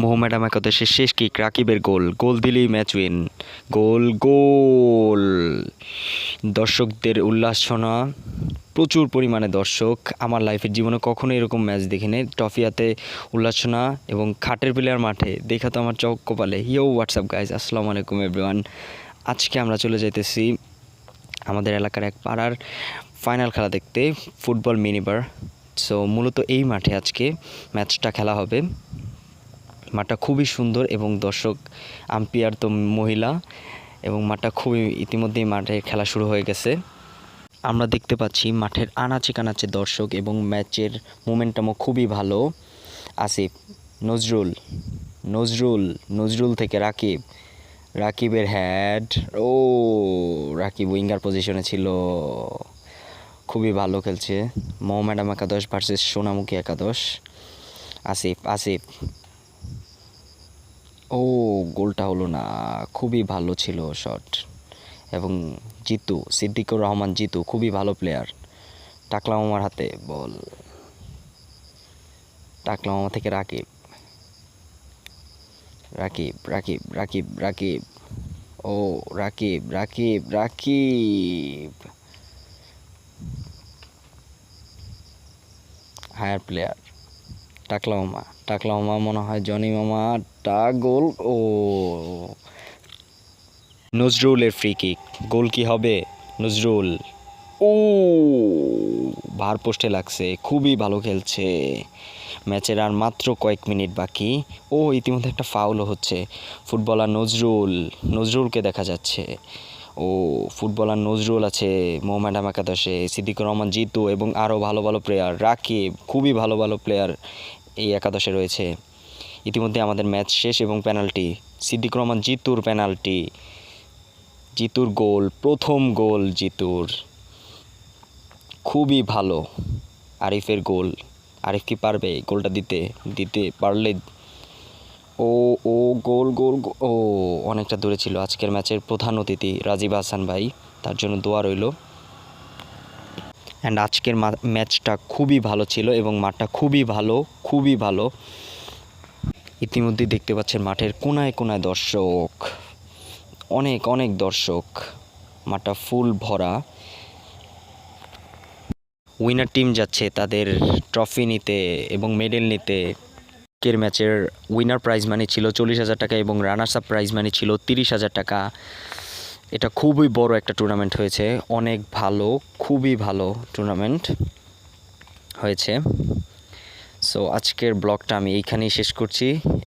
মোহামেডান একাদশের শেষ কিক, রাকিবের গোল, গোল দিলেই ম্যাচ উইন, গোল গোল। দর্শকদের উল্লাসনা, প্রচুর পরিমাণে দর্শক। আমার লাইফের জীবনে কখনো এরকম ম্যাচ দেখিনি। ট্রফিয়াতে উল্লাসনা এবং খাটের প্লেয়ার মাঠে দেখা তো আমার চোখ কপালে। হোয়াটসঅ্যাপ গাইজ, আসসালামু আলাইকুম এভরিওয়ান। আজকে আমরা চলে যাইতেছি আমাদের এলাকার এক পাড়ার ফাইনাল খেলা দেখতে, ফুটবল মিনিবার। সো মূলত এই মাঠে আজকে ম্যাচটা খেলা হবে। মাঠটা খুবই সুন্দর এবং দর্শক, আম্পায়ার তো মহিলা, এবং মাঠটা খুবই ইতিমধ্যেই মাঠে খেলা শুরু হয়ে গেছে। আমরা দেখতে পাচ্ছি মাঠের আনাচে কানাচে দর্শক এবং ম্যাচের মোমেন্টামও খুবই ভালো। আসিফ, নজরুল, নজরুল নজরুল থেকে রাকিব, রাকিবের হ্যাড, ও রাকিব উইঙ্গার পজিশনে ছিল, খুবই ভালো খেলছে। মোহামেডান একাদশ ভার্সেস সোনামুখী একাদশ। আসিফ, আসিফ, ও গোলটা হলো না, খুবই ভালো ছিল শট। এবং জিতু, সিদ্দিকুর রহমান জিতু খুবই ভালো প্লেয়ার। টাকলা মামার হাতে বল, টাকলা মামা থেকে রাকিব, রাকিব রাকিব রাকিব রাকিব, ও রাকিব রাকিব রাকিব, হায়ার প্লেয়ার টাকলা মামা, টাকলা মামা মনে হয় জনি মামা, গোল। ও নজরুলের ফ্রি কিক, গোল কি হবে? নজরুল, ও ভার পোস্টে লাগছে, খুবই ভালো খেলছে। ম্যাচের আর মাত্র কয়েক মিনিট বাকি। ও ইতিমধ্যে একটা ফাউলও হচ্ছে। ফুটবলার নজরুল, নজরুলকে দেখা যাচ্ছে। ও ফুটবলার নজরুল আছে মোহামেডান একাদশে, সিদ্দিকুর রহমান জিতু এবং আরও ভালো ভালো প্লেয়ার, রাকিব, খুবই ভালো ভালো প্লেয়ার এই একাদশে রয়েছে। ইতিমধ্যে আমাদের ম্যাচ শেষ এবং পেনাল্টি, সিদ্দিকুর রহমান জিতুর পেনাল্টি, জিতুর গোল, প্রথম গোল জিতুর, খুবই ভালো। আরিফের গোল, আরিফ কি পারবে গোলটা দিতে? দিতে পারলে ও ও গোল গোল, ও অনেকটা দূরে ছিল। আজকের ম্যাচের প্রধান অতিথি রাজীব হাসান ভাই, তার জন্য দোয়া রইল। অ্যান্ড আজকের ম্যাচটা খুবই ভালো ছিল এবং মাঠটা খুবই ভালো, খুবই ভালো। ইতিমধ্যেই দেখতে পাচ্ছেন মাঠের কোনায় কোনায় দর্শক, অনেক অনেক দর্শক, মাঠটা ফুল ভরা। উইনার টিম যাচ্ছে তাদের ট্রফি নিতে এবং মেডেল নিতে। আজকের ম্যাচের উইনার প্রাইজ মানি ছিল 40,000 টাকা এবং রানার্স আপ প্রাইজ মানি ছিল 30,000 টাকা। এটা খুবই বড় একটা টুর্নামেন্ট হয়েছে, অনেক ভালো, খুবই ভালো টুর্নামেন্ট হয়েছে। সো আজকের ব্লগটা আমি এইখানেই শেষ করছি।